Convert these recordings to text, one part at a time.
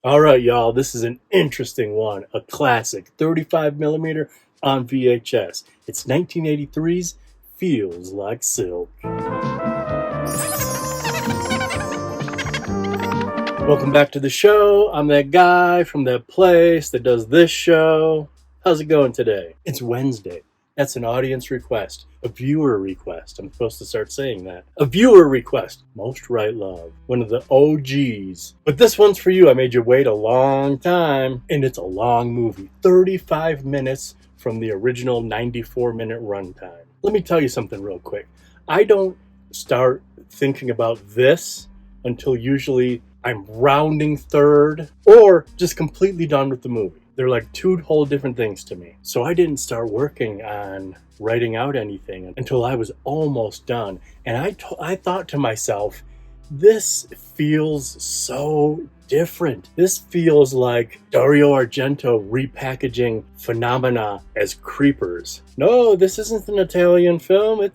All right, y'all, this is an interesting one. A classic 35 millimeter on VHS. It's 1983's Feels Like Silk. Welcome back to the show. I'm that guy from that place that does this show. How's it going today? It's Wednesday. That's an audience request, a viewer request. I'm supposed to start saying that. A viewer request. Most Right Love, one of the OGs. But this one's for you. I made you wait a long time, and it's a long movie. 35 minutes from the original 94-minute runtime. Let me tell you something real quick. I don't start thinking about this until usually I'm rounding third or just completely done with the movie. They're like two whole different things to me. So I didn't start working on writing out anything until I was almost done. And I thought to myself, this feels so different. This feels like Dario Argento repackaging Phenomena as Creepers. No, this isn't an Italian film.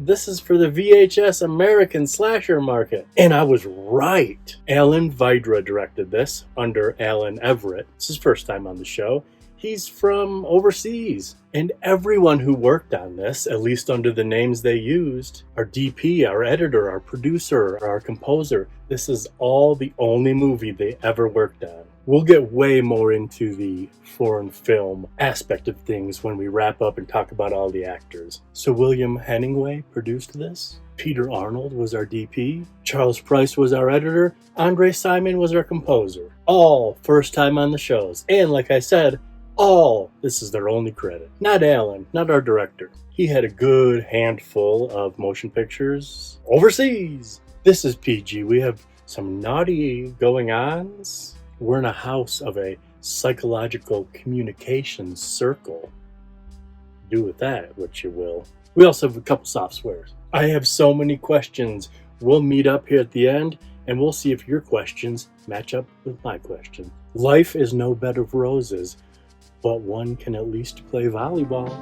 This is for the VHS American slasher market. And I was right. Alan Vydra directed this under Alan Everett. It's his first time on the show. He's from overseas. And everyone who worked on this, at least under the names they used, our DP, our editor, our producer, our composer, this is all the only movie they ever worked on. We'll get way more into the foreign film aspect of things when we wrap up and talk about all the actors. So William Hemmingway produced this. Peter Arnold was our DP. Charles Price was our editor. Andre Simon was our composer. All first time on the shows. And like I said, all this is their only credit. Not Alan, not our director. He had a good handful of motion pictures overseas. This is PG. We have some naughty going-ons. We're in a house of a psychological communications circle. Do with that what you will. We also have a couple soft swears. I have so many questions. We'll meet up here at the end and we'll see if your questions match up with my question. Life is no bed of roses, but one can at least play volleyball.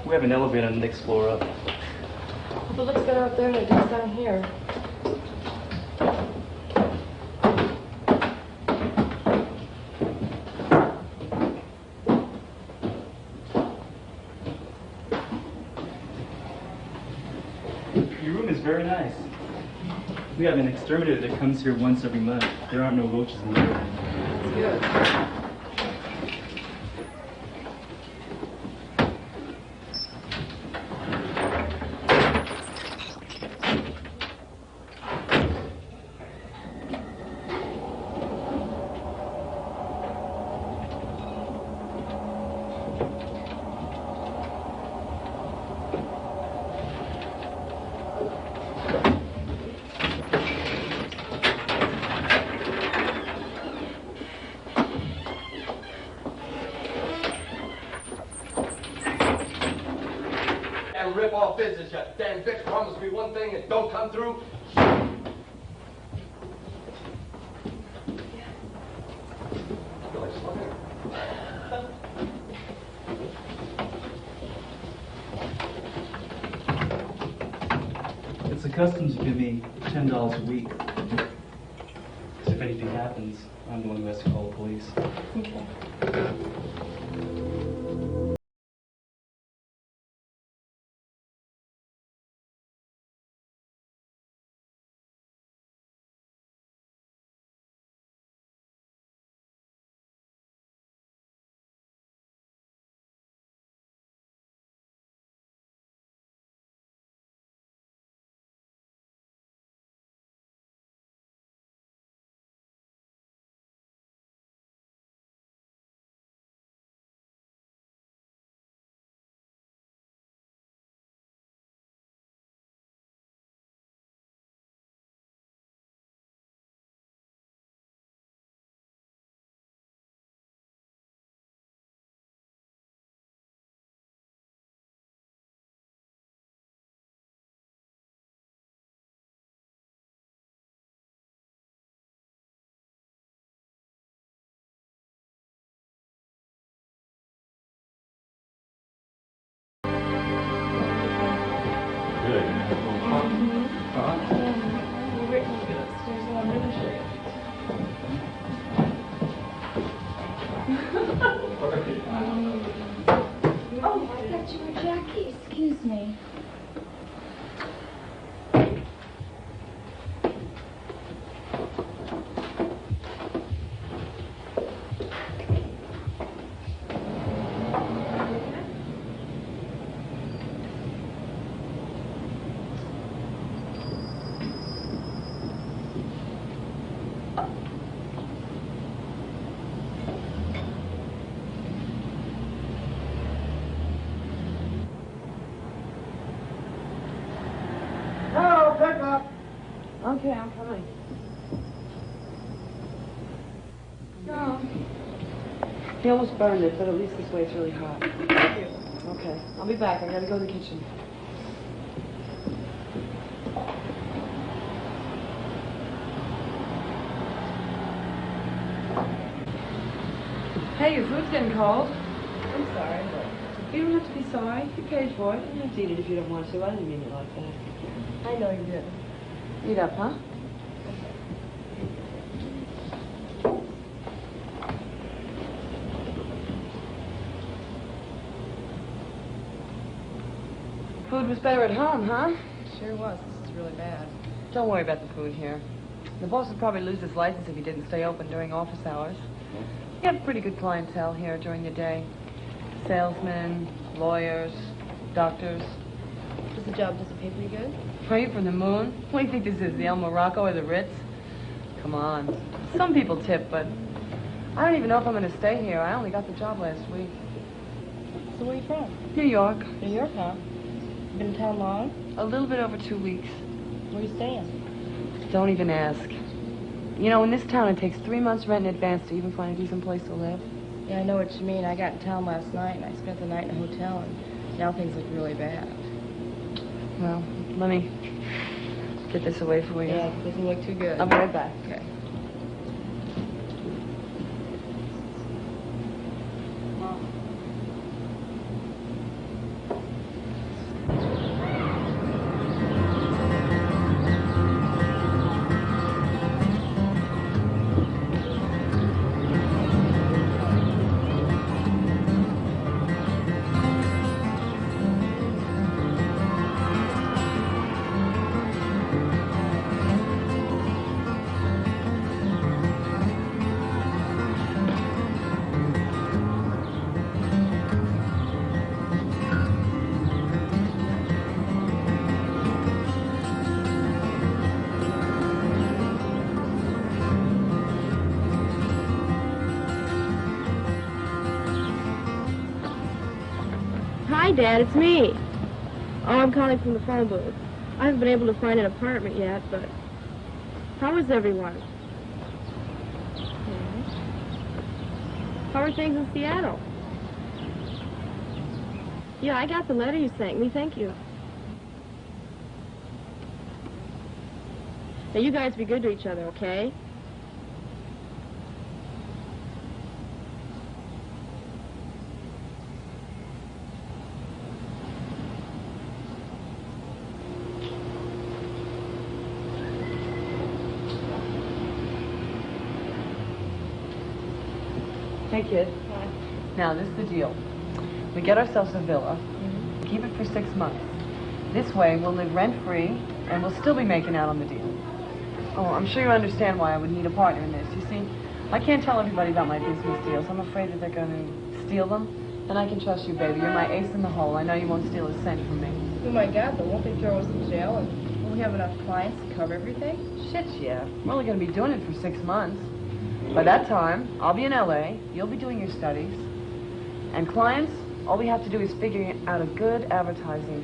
We have an elevator on the next floor up. But it looks better up there than it does down here. Your room is very nice. We have an exterminator that comes here once every month. There aren't no roaches in the room. It's good. Rip off business, you damn bitch. Promised me one thing and don't come through. It's the customs give me $10 a week. Because if anything happens, I'm the one who has to call the police. Okay. Oh, I thought you were Jackie. Excuse me. Okay, I'm coming. No. He almost burned it, but at least this way it's really hot. Thank you. Okay, I'll be back. I gotta go to the kitchen. Hey, your food's getting cold. I'm sorry, but you don't have to be sorry. You paid for it. You don't have to eat it if you don't want to. I didn't mean it like that. I know you did. Eat up, huh? Food was better at home, huh? Sure was. This is really bad. Don't worry about the food here. The boss would probably lose his license if he didn't stay open during office hours. You have pretty good clientele here during the day. Salesmen, lawyers, doctors. Does the job doesn't pay pretty good? Are you from the moon? What do you think this is, the El Morocco or the Ritz? Come on. Some people tip, but I don't even know if I'm going to stay here. I only got the job last week. So where are you from? New York. New York, huh? Been in town long? A little bit over 2 weeks. Where are you staying? Don't even ask. You know, in this town, it takes 3 months rent in advance to even find a decent place to live. Yeah, I know what you mean. I got in town last night, and I spent the night in a hotel, and now things look really bad. Well, let me get this away for you. Yeah, it doesn't look too good. I'll be right back. Okay. Hi, Dad, it's me. Oh, I'm calling from the phone booth. I haven't been able to find an apartment yet, but how is everyone? How are things in Seattle? Yeah, I got the letter you sent me, thank you. Now, you guys be good to each other, okay? Hey, kid. Hi. Now, this is the deal. We get ourselves a villa, keep it for 6 months. This way, we'll live rent-free, and we'll still be making out on the deal. Oh, I'm sure you understand why I would need a partner in this. You see, I can't tell everybody about my business deals. I'm afraid that they're going to steal them. And I can trust you, baby. You're my ace in the hole. I know you won't steal a cent from me. Oh my God, but won't they throw us in jail? And will we have enough clients to cover everything? Shit, yeah. We're only going to be doing it for 6 months. By that time, I'll be in L.A., you'll be doing your studies. And clients, all we have to do is figure out a good advertising.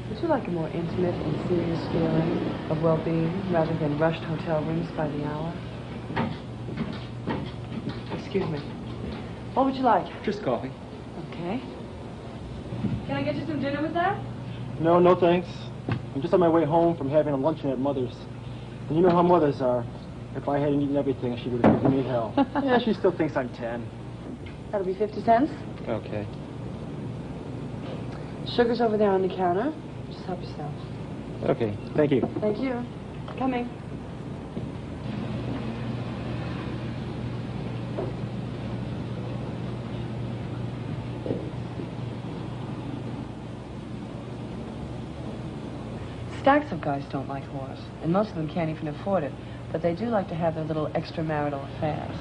Would you like a more intimate and serious feeling of well-being rather than rushed hotel rooms by the hour? Excuse me. What would you like? Just coffee. Okay. Can I get you some dinner with that? No, no thanks. I'm just on my way home from having a luncheon at Mother's. And you know how mothers are. If I hadn't eaten everything, she would have given me hell. Yeah, she still thinks I'm 10. That'll be 50 cents. Okay. Sugar's over there on the counter. Just help yourself. Okay, thank you. Thank you. Coming. Stacks of guys don't like whores, and most of them can't even afford it, but they do like to have their little extramarital affairs.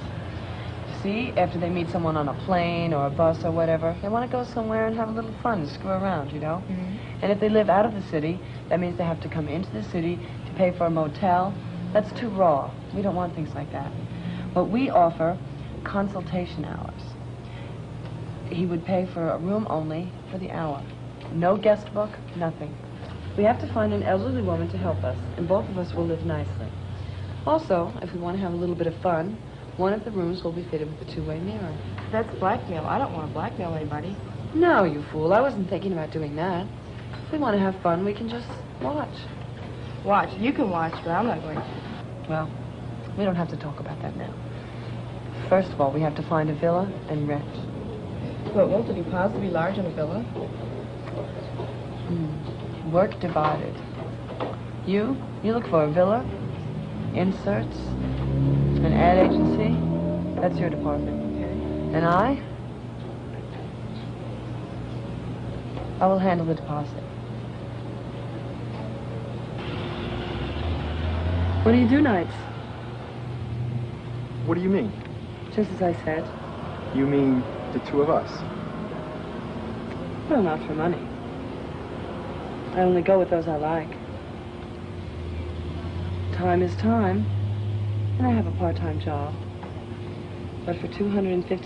You see, after they meet someone on a plane or a bus or whatever, they want to go somewhere and have a little fun, screw around, you know? And if they live out of the city, that means they have to come into the city to pay for a motel. That's too raw. We don't want things like that. But we offer consultation hours. He would pay for a room only for the hour. No guest book, nothing. We have to find an elderly woman to help us, and both of us will live nicely. Also, if we want to have a little bit of fun, one of the rooms will be fitted with a two-way mirror. That's blackmail. I don't want to blackmail anybody. No, you fool. I wasn't thinking about doing that. If we want to have fun, we can just watch. Watch. You can watch, but I'm not going to. Well, we don't have to talk about that now. First of all, we have to find a villa and rent. But won't the deposit be large on a villa? Work divided. You look for a villa, inserts, an ad agency. That's your department. Okay. And I will handle the deposit. What do you do nights? What do you mean? Just as I said. You mean the two of us? Well, not for money. I only go with those I like. Time is time, and I have a part-time job. But for $250, it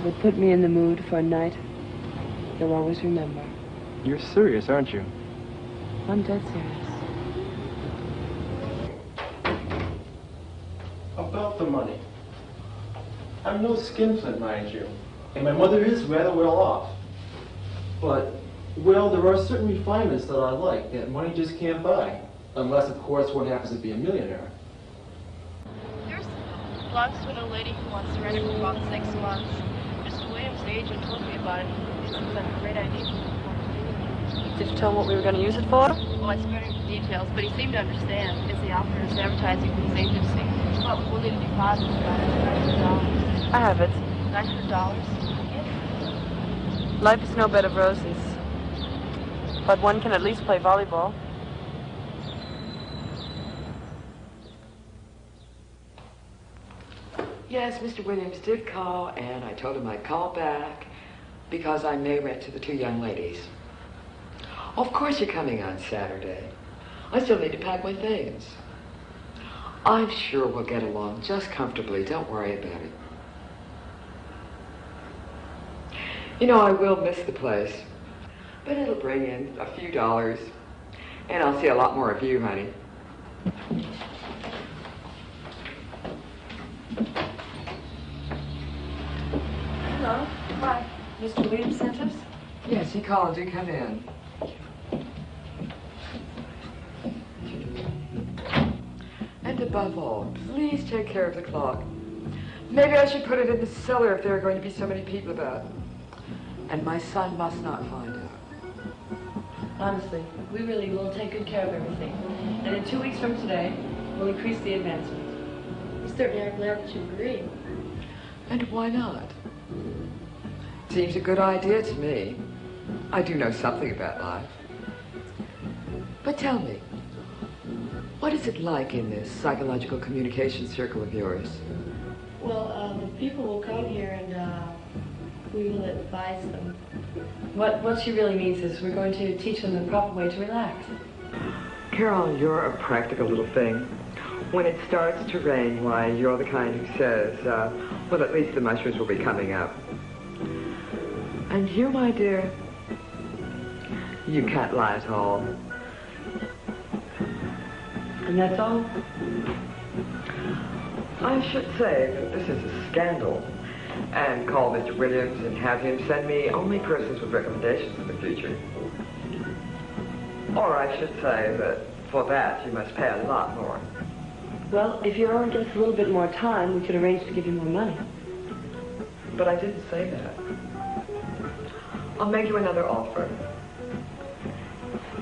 would put me in the mood for a night you'll always remember. You're serious, aren't you? I'm dead serious. About the money. I'm no skinflint, mind you. And my mother is rather well off. But, well, there are certain refinements that I like that money just can't buy. Unless, of course, one happens to be a millionaire. There's belongs to an old lady who wants to rent it for about 6 months. Mr. Williams, the agent, told me about it. It seems like a great idea. Did you tell him what we were going to use it for? Well, I spared him the details, but he seemed to understand. It's the offers advertising for his agency. Well, we'll need a deposit of about $900. I have it. $900? Life is no bed of roses. But one can at least play volleyball. Yes, Mr. Williams did call, and I told him I'd call back because I may rent to the two young ladies. Of course you're coming on Saturday. I still need to pack my things. I'm sure we'll get along just comfortably. Don't worry about it. You know, I will miss the place, but it'll bring in a few dollars, and I'll see a lot more of you, honey. Hello. Hi. Mr. Williams sent us? Yes, he called. Do come in. And above all, please take care of the clock. Maybe I should put it in the cellar if there are going to be so many people about. And my son must not find out. Honestly, we really will take good care of everything. And in 2 weeks from today, we'll increase the advancement. You certainly are glad that you agree. And why not? Seems a good idea to me. I do know something about life. But tell me, what is it like in this psychological communication circle of yours? Well, the people will come here and we will advise them. What she really means is we're going to teach them the proper way to relax. Carol, you're a practical little thing. When it starts to rain, why, you're the kind who says, well, at least the mushrooms will be coming up. And you, my dear, you can't lie at all. And that's all? I should say that this is a scandal, and call Mr. Williams and have him send me only persons with recommendations in the future. Or I should say that for that you must pay a lot more. Well, if you're on just a little bit more time, we could arrange to give you more money. But I didn't say that. I'll make you another offer.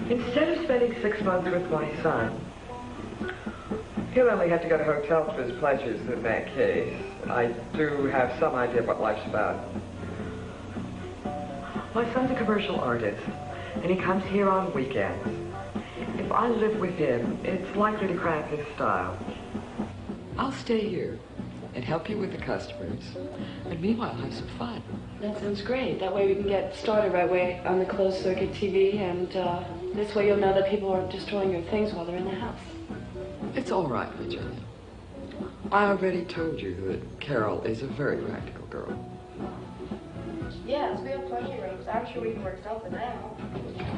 Instead of spending 6 months with my son, he'll only have to go to hotels for his pleasures in that case. I do have some idea what life's about. My son's a commercial artist, and he comes here on weekends. If I live with him, it's likely to cramp his style. I'll stay here and help you with the customers, and meanwhile have some fun. That sounds great. That way we can get started right away on the closed circuit TV, and this way you'll know that people aren't destroying your things while they're in the house. It's all right, Virginia. I already told you that Carol is a very practical girl. Yes, we have plenty of rooms. I'm sure we can work something out.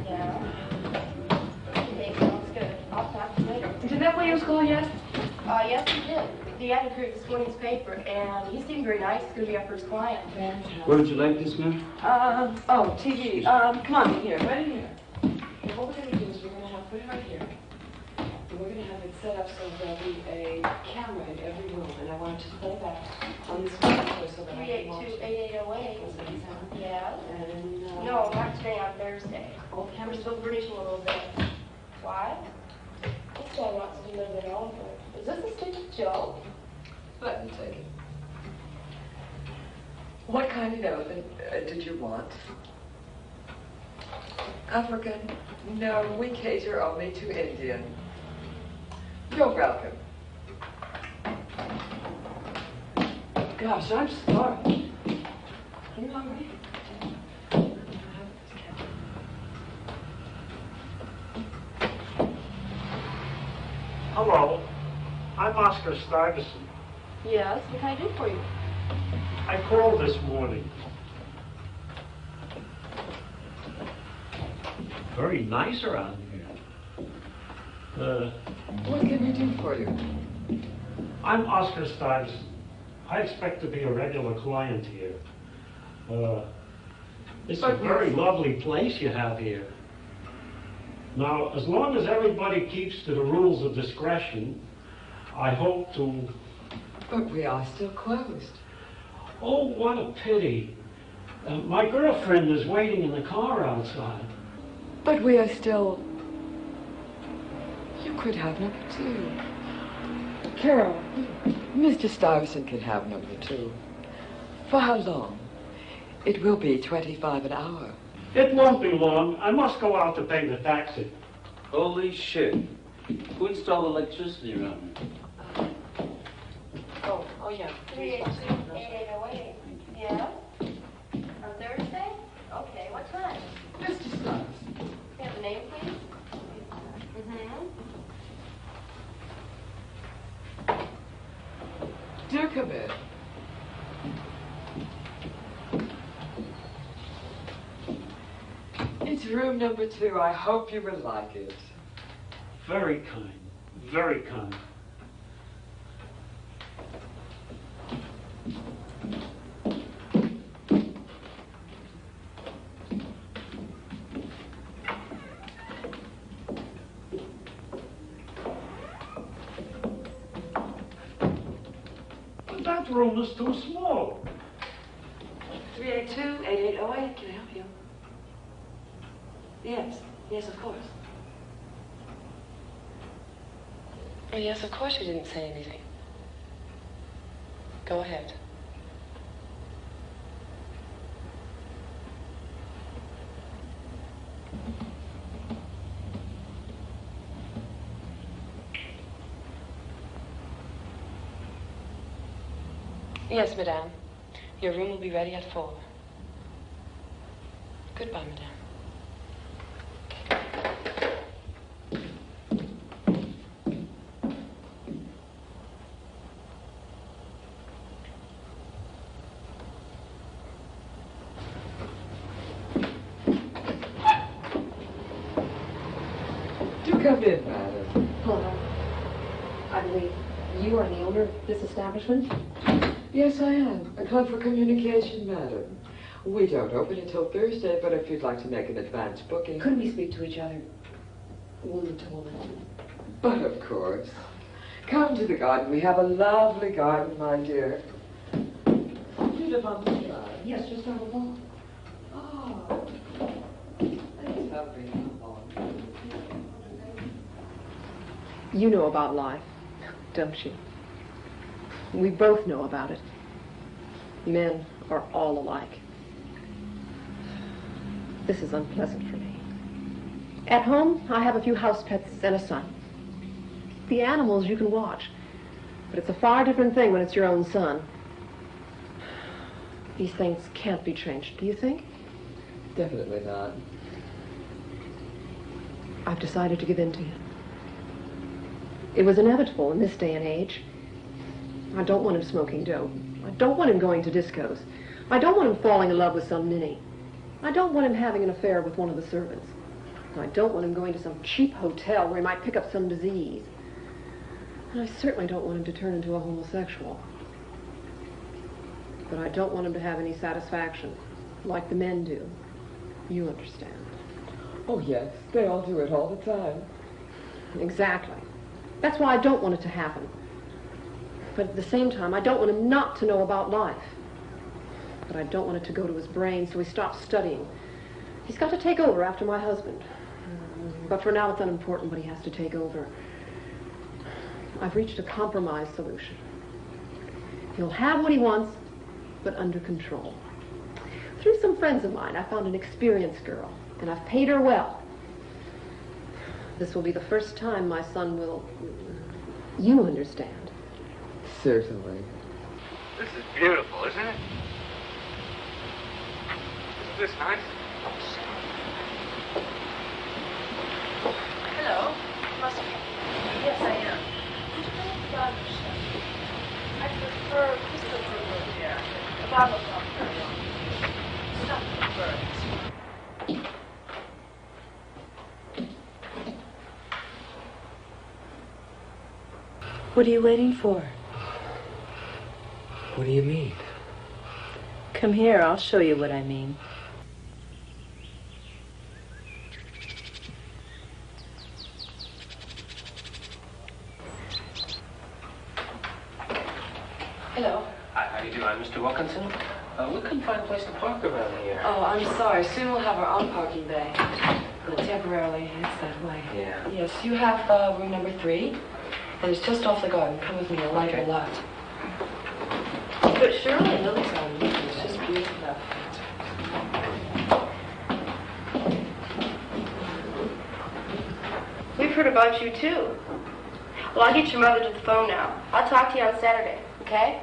Yeah. Okay, sounds good. I'll talk to you later. Did that Williams call yet? Yes, he did. The ad appeared this morning's paper, and he seemed very nice. He's going to be our first client. Where would you like this, ma'am? Oh, TV. Come on, here, right in here. And what we're going to do is we're going to put it right here. And we're going to have it set up so there'll be a camera in every room, and I want it to play back on this monitor so that I can watch it. 382-8808. Yeah. And, No, not today, on Thursday. all the We're cameras still furnishing a little bit. Why? This guy wants to live it over. Is this a stupid joke? Let me take it. What kind of elephant did you want? African? No, we cater only to Indian. You're welcome. Gosh, I'm sorry. Are you hungry? Hello, I'm Oscar Stuyvesant. Yes, what can I do for you? I called this morning. Very nice around here. What can we do for you? I'm Oscar Stuyvesant. I expect to be a regular client here. It's a very lovely place you have here. Now, as long as everybody keeps to the rules of discretion, I hope to... But we are still closed. Oh, what a pity. My girlfriend is waiting in the car outside. But we are still... You could have number 2. Carol, Mr. Stuyvesant can have number 2. For how long? It will be 25 an hour. It won't be long. I must go out to pay the taxi. Holy shit. Who installed electricity around here? Oh yeah. 382-8808. Yeah? On Thursday? Okay, what time? Mr. Stuyvesant. Can I have the name, please? Do come in. It's room number 2. I hope you will like it. Very kind. Very kind. But that room is too small. 382-8808. Can I help you? Yes, of course. Oh, yes, of course we didn't say anything. Go ahead. Yes, madame. Your room will be ready at 4. Goodbye, madame. Do come in, madam. Hello. I believe you are the owner of this establishment? Yes, I am. A club for communication, madam. We don't open until Thursday, but if you'd like to make an advance booking... Couldn't we speak to each other, woman to woman? But of course. Come to the garden. We have a lovely garden, my dear. You live on the side? Yes, just down the wall. Oh. That's lovely. You know about life, don't you? We both know about it. Men are all alike. This is unpleasant for me. At home, I have a few house pets and a son. The animals you can watch, but it's a far different thing when it's your own son. These things can't be changed, do you think? Definitely not. I've decided to give in to him. It was inevitable in this day and age. I don't want him smoking dope. I don't want him going to discos. I don't want him falling in love with some ninny. I don't want him having an affair with one of the servants. I don't want him going to some cheap hotel where he might pick up some disease. And I certainly don't want him to turn into a homosexual. But I don't want him to have any satisfaction, like the men do. You understand. Oh, yes. They all do it all the time. Exactly. That's why I don't want it to happen. But at the same time, I don't want him not to know about life. But I don't want it to go to his brain, so he stops studying. He's got to take over after my husband. But for now, it's unimportant, but he has to take over. I've reached a compromise solution. He'll have what he wants, but under control. Through some friends of mine, I found an experienced girl, and I've paid her well. This will be the first time my son will... You understand. Certainly. This is beautiful, isn't it? Isn't this nice? Hello. Must be. Yes, I am. Would you like the bottle of stuff? I prefer crystal purple, dear. The bottle's not very long. Stop the birds. What are you waiting for? What do you mean? Come here, I'll show you what I mean. Hello. Hi, how you doing? I'm Mr. Wilkinson. We couldn't find a place to park around here. Oh, I'm sorry. Soon we'll have our own parking bay. But temporarily, it's that way. Yeah. Yes, you have room number 3. And it's just off the garden. Come with me, you'll like it a lot. But surely Lily's on you. It's just beautiful. We've heard about you too. Well, I'll get your mother to the phone now. I'll talk to you on Saturday, okay?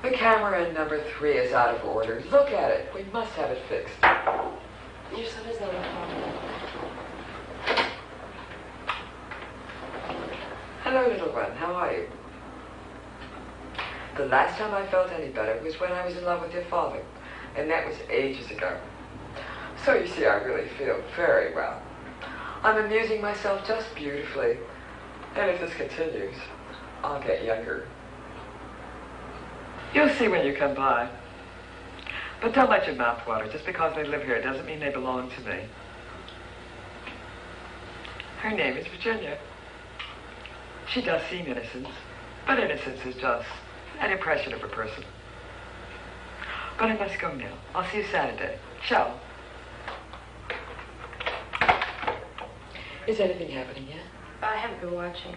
The camera in number 3 is out of order. Look at it. We must have it fixed. Your son is on the phone. Hello, little one. How are you? The last time I felt any better was when I was in love with your father, and that was ages ago. So you see, I really feel very well. I'm amusing myself just beautifully, and if this continues, I'll get younger. You'll see when you come by. But don't let your mouth water. Just because they live here doesn't mean they belong to me. Her name is Virginia. She does seem innocent, but innocence is just an impression of a person. But I must go now. I'll see you Saturday. Ciao. Is anything happening yet? I haven't been watching.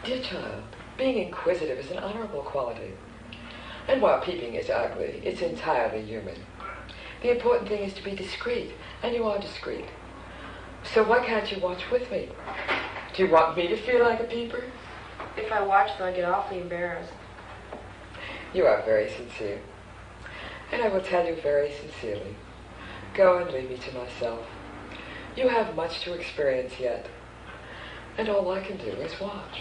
Dear child, being inquisitive is an honorable quality. And while peeping is ugly, it's entirely human. The important thing is to be discreet, and you are discreet. So why can't you watch with me? Do you want me to feel like a peeper? If I watch, though, I get awfully embarrassed. You are very sincere. And I will tell you very sincerely. Go and leave me to myself. You have much to experience yet. And all I can do is watch.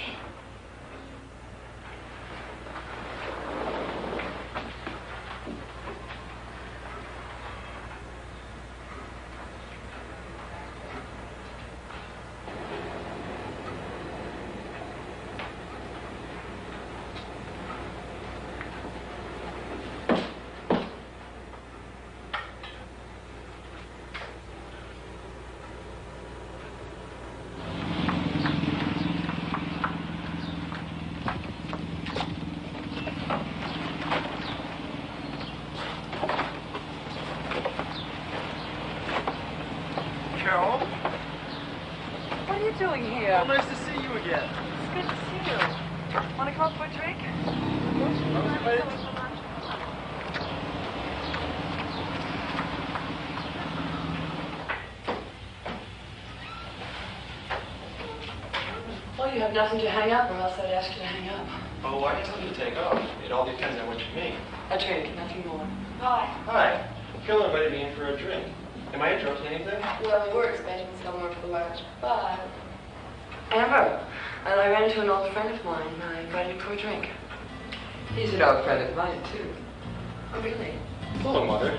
Well, you have nothing to hang up, or else I'd ask you to hang up. Oh, why do you tell me to take off? It all depends on what you mean. A drink, nothing more. Hi. Hi. Phil invited me in for a drink. Am I interrupting anything? Well, we were expecting someone for lunch. Bye. Amber, I ran into an old friend of mine. I invited him for a drink. He's an old friend of mine, too. Oh, really? Hello, Mother.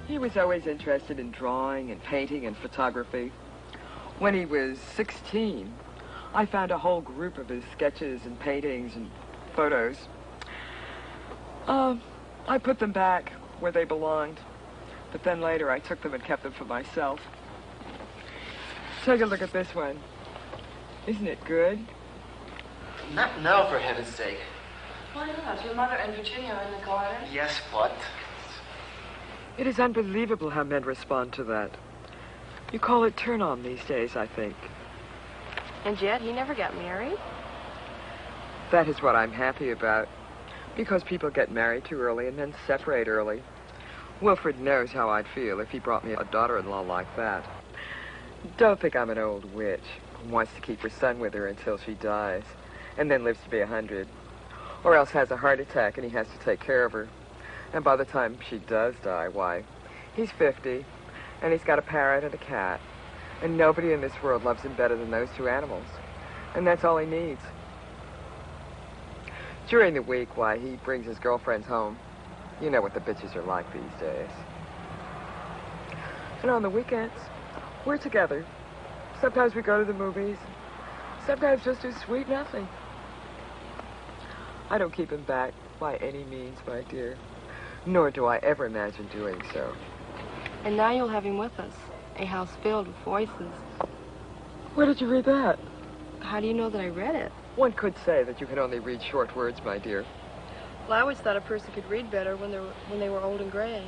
He was always interested in drawing and painting and photography. When he was 16, I found a whole group of his sketches and paintings and photos. I put them back where they belonged, but then later I took them and kept them for myself. Take a look at this one. Isn't it good? Not now, for heaven's sake. Why not? Your mother and Virginia are in the garden. Yes, but... It is unbelievable how men respond to that. You call it turn-on these days, I think. And yet, he never got married? That is what I'm happy about. Because people get married too early and then separate early. Wilfred knows how I'd feel if he brought me a daughter-in-law like that. Don't think I'm an old witch who wants to keep her son with her until she dies, and then lives to be 100. Or else has a heart attack and he has to take care of her. And by the time she does die, why, he's 50, and he's got a parrot and a cat, and nobody in this world loves him better than those two animals. And that's all he needs. During the week, why, he brings his girlfriends home. You know what the bitches are like these days. And on the weekends, we're together. Sometimes we go to the movies. Sometimes just do sweet nothing. I don't keep him back by any means, my dear. Nor do I ever imagine doing so. And now you'll have him with us. A house filled with voices. Where did you read that? How do you know that I read it? One could say that you can only read short words, my dear. Well, I always thought a person could read better when they were old and gray.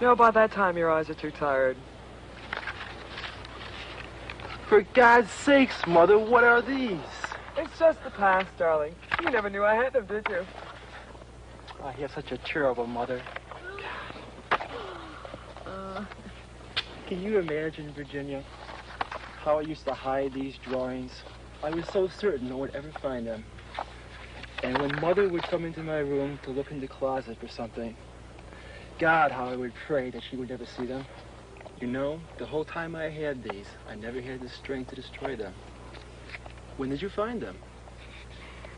No, by that time your eyes are too tired. For God's sakes, Mother, what are these? It's just the past, darling. You never knew I had them, did you? Oh, you have such a terrible mother. Can you imagine, Virginia, how I used to hide these drawings? I was so certain no one would ever find them. And when Mother would come into my room to look in the closet for something, God, how I would pray that she would never see them. You know, the whole time I had these, I never had the strength to destroy them. When did you find them?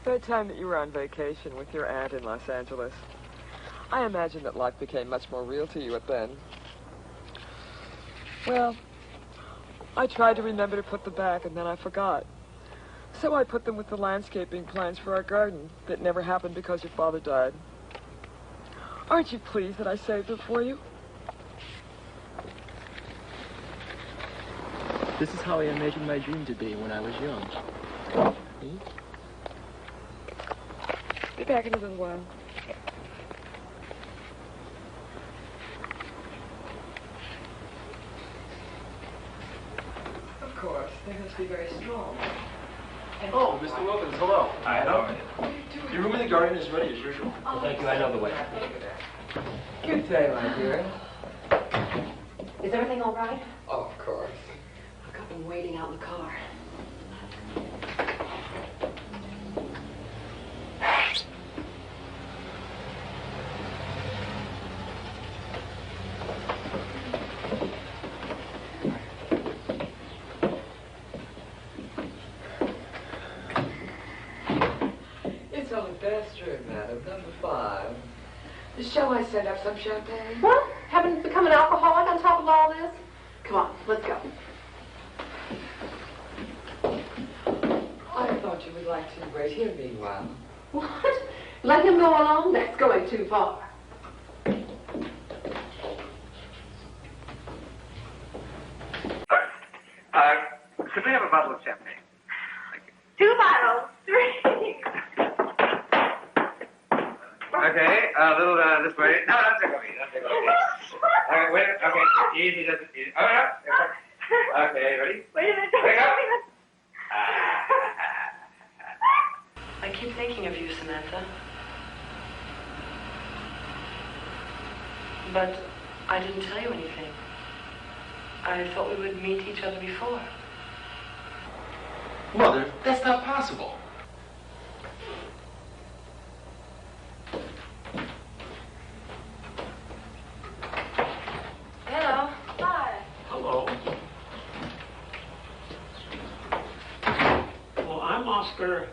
That time that you were on vacation with your aunt in Los Angeles. I imagine that life became much more real to you then. Well, I tried to remember to put them back, and then I forgot. So I put them with the landscaping plans for our garden that never happened because your father died. Aren't you pleased that I saved them for you? This is how I imagined my dream to be when I was young. Be back in a little while. Of course, they must be very strong. Oh, Mr. Wilkins, hello. Hi, how are you? Your room in the garden is ready as usual. Well, thank you, I know the way. Good day, my dear. Is everything all right? Oh, of course. I've got them waiting out in the car. It's on the bedroom, madam, number 5. Shall I set up some champagne? What? Haven't become an alcoholic on top of all this? Come on, let's go. I thought you would like to wait here meanwhile. What? Let him go alone? That's going too far. Could we have a bottle of champagne? 2 bottles, 3. Okay, a little this way. No, don't take away. Don't take away. Okay, wait. Okay, easy. Just easy. Oh, no. Okay, ready? Wait a minute. Wake up. I keep thinking of you, Samantha. But I didn't tell you anything. I thought we would meet each other before. Mother, that's not possible. Hello. Hi. Hello. Well, I'm Oscar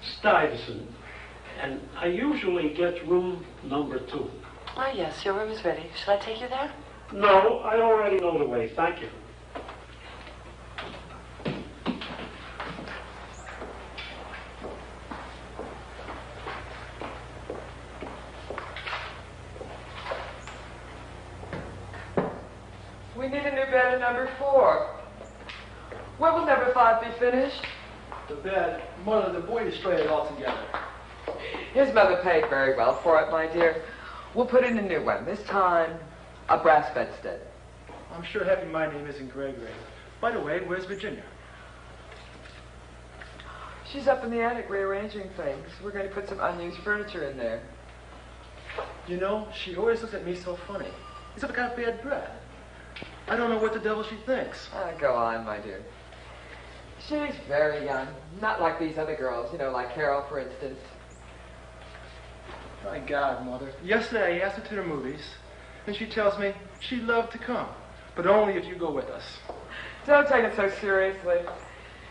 Stuyvesant, and I usually get room number 2. Oh, yes, your room is ready. Shall I take you there? No, I already know the way. Thank you. We need a new bed in number 4. When will number 5 be finished? The bed, Mother, the boy destroyed it altogether. His mother paid very well for it, my dear. We'll put in a new one. This time, a brass bedstead. I'm sure happy my name isn't Gregory. By the way, where's Virginia? She's up in the attic rearranging things. We're going to put some unused furniture in there. You know, she always looks at me so funny. As if I got bad breath. I don't know what the devil she thinks. Go on, my dear. She's very young. Not like these other girls, you know, like Carol, for instance. My God, Mother. Yesterday I asked her to the movies, and she tells me she'd love to come, but only if you go with us. Don't take it so seriously.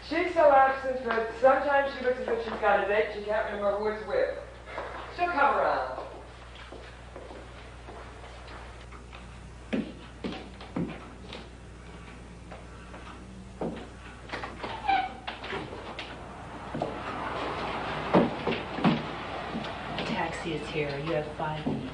She's so absent that sometimes she looks as if she's got a date she can't remember who it's with. She'll come around. Taxi is here. You have 5 minutes.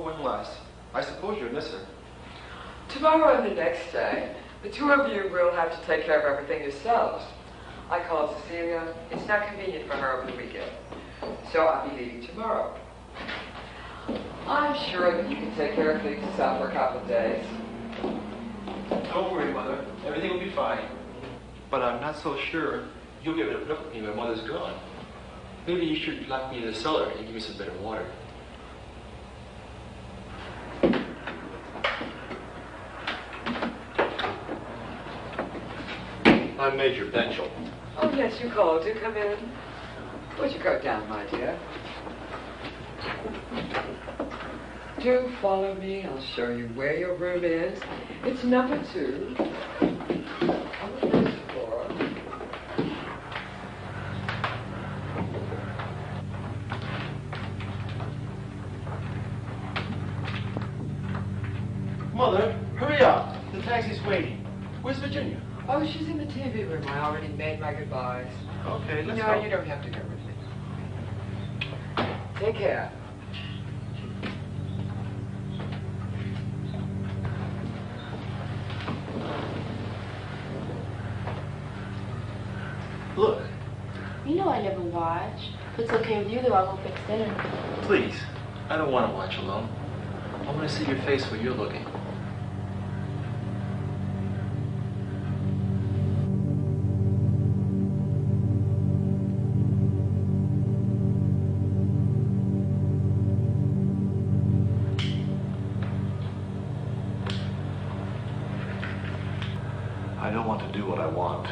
one last. I suppose you'll miss her. Tomorrow and the next day, the two of you will have to take care of everything yourselves. I called Cecilia. It's not convenient for her over the weekend. So I'll be leaving tomorrow. I'm sure that you can take care of things yourself for a couple of days. Don't worry, Mother. Everything will be fine. But I'm not so sure you'll be able to put up with me when Mother's gone. Maybe you should lock me in the cellar and give me some better water. I'm Major Benchel. Oh, yes, you called. Do come in. Put your coat down, my dear. Do follow me. I'll show you where your room is. It's number 2. On the first floor. Mother, hurry up. The taxi's waiting. Where's Virginia? Oh, she's in the TV room. I already made my goodbyes. Okay, let's no, go. You don't have to go with me. Take care. Look, You know I never watch. If it's okay with you, though, I'll go fix dinner. please. I don't want to watch alone. I want to see your face where you're looking. I don't want to do what I want.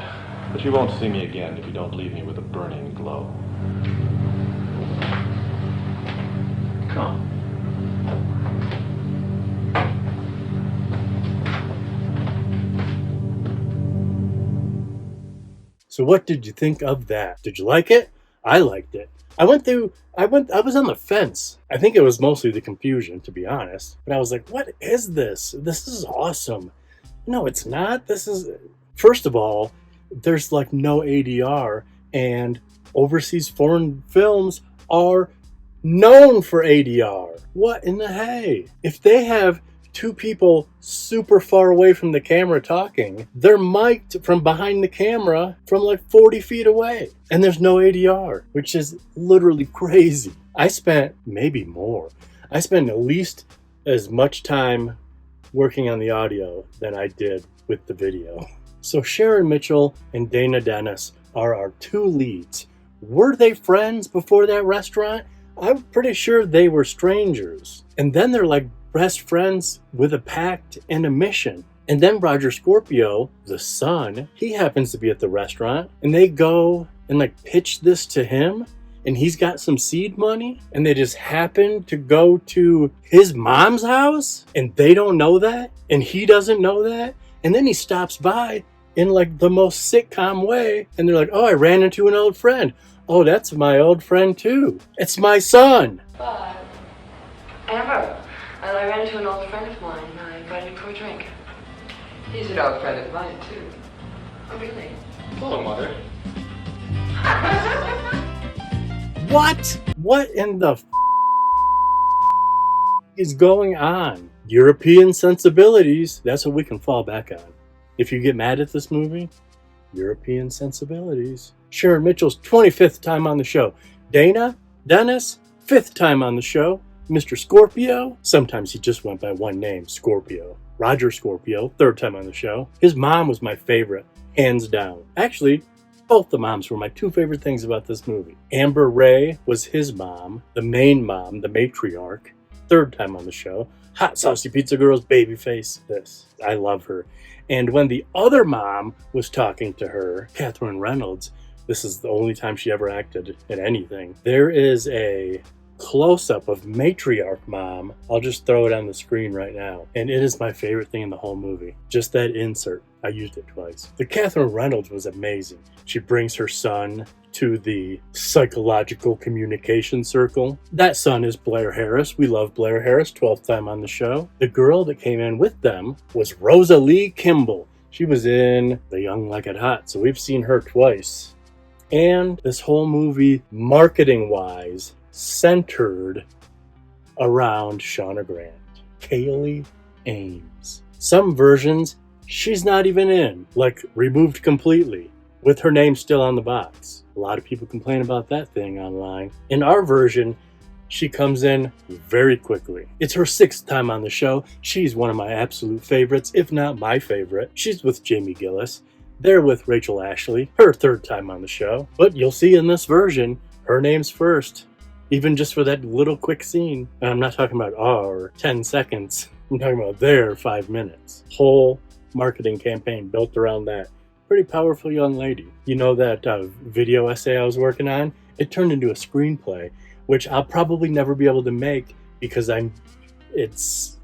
But you won't see me again if you don't leave me with a burning glow. Come. So what did you think of that? Did you like it? I liked it. I was on the fence. I think it was mostly the confusion, to be honest. But I was like, what is this? This is awesome. No, it's not. First of all, there's like no ADR, and overseas foreign films are known for ADR. What in the hey? If they have two people super far away from the camera talking, they're mic'd from behind the camera from like 40 feet away, and there's no ADR, which is literally crazy. I spent at least as much time working on the audio than I did with the video. So Sharon Mitchell and Dana Dennis are our two leads. Were they friends before that restaurant? I'm pretty sure they were strangers. And then they're like best friends with a pact and a mission. And then Roger Scorpio, the son, he happens to be at the restaurant, and they go and like pitch this to him, and he's got some seed money, and they just happen to go to his mom's house, and they don't know that, and he doesn't know that. And then he stops by in like the most sitcom way, and they're like, oh, I ran into an old friend. Oh, that's my old friend too. It's my son. But Amber, and I ran into an old friend of mine. I invited him for a drink. He's an old friend of mine, too. Oh, really? Hello, Mother. What? What in the is going on? European sensibilities. That's what we can fall back on. If you get mad at this movie, European sensibilities. Sharon Mitchell's 25th time on the show. Dana Dennis, 5th time on the show. Mr. Scorpio, sometimes he just went by one name, Scorpio. Roger Scorpio, 3rd time on the show. His mom was my favorite, hands down. Actually, both the moms were my 2 favorite things about this movie. Amber Ray was his mom, the main mom, the matriarch. 3rd time on the show. Hot Saucy Pizza Girl's babyface. I love her. And when the other mom was talking to her, Catherine Reynolds, this is the only time she ever acted in anything. There is a close-up of matriarch mom. I'll just throw it on the screen right now. And it is my favorite thing in the whole movie. Just that insert. I used it twice. The Catherine Reynolds was amazing. She brings her son to the psychological communication circle. That son is Blair Harris. We love Blair Harris, 12th time on the show. The girl that came in with them was Rosalie Kimball. She was in The Young Like It Hot, so we've seen her twice. And this whole movie, marketing-wise, centered around Shauna Grant, Kaylee Ames. Some versions, she's not even in, like removed completely, with her name still on the box. A lot of people complain about that thing online. In our version, she comes in very quickly. It's her 6th time on the show. She's one of my absolute favorites, if not my favorite. She's with Jamie Gillis. They're with Rachel Ashley, her 3rd time on the show. But you'll see in this version, her name's first. Even just for that little quick scene. And I'm not talking about or 10 seconds. I'm talking about their 5 minutes. Whole marketing campaign built around that. Pretty powerful young lady. You know that video essay I was working on? It turned into a screenplay, which I'll probably never be able to make because it's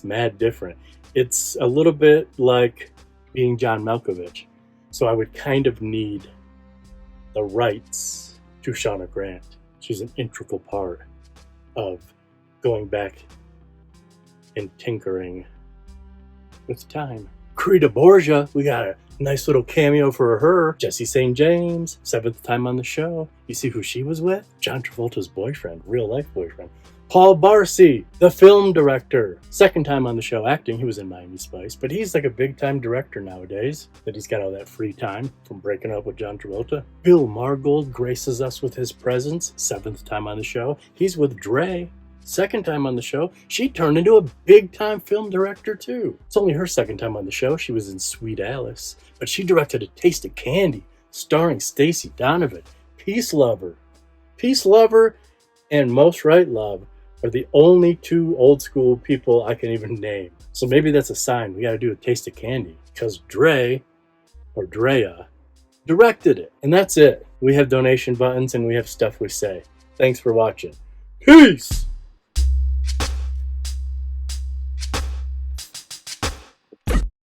mad different. It's a little bit like being John Malkovich. So I would kind of need the rights to Shauna Grant. She's an integral part of going back and tinkering with time. Creta Borgia, we got a nice little cameo for her. Jesie St. James, 7th time on the show. You see who she was with? John Travolta's boyfriend, real life boyfriend. Paul Barcy, the film director. 2nd time on the show acting. He was in Miami Spice, but he's like a big time director nowadays that he's got all that free time from breaking up with John Travolta. Bill Margold graces us with his presence. 7th time on the show. He's with Dre. 2nd time on the show. She turned into a big time film director too. It's only her 2nd time on the show. She was in Sweet Alice, but she directed A Taste of Candy starring Stacey Donovan. Peace Lover and Most Right Love are the only 2 old school people I can even name. So maybe that's a sign we gotta do A Taste of Candy because Drea directed it. And that's it. We have donation buttons and we have stuff we say. Thanks for watching. Peace!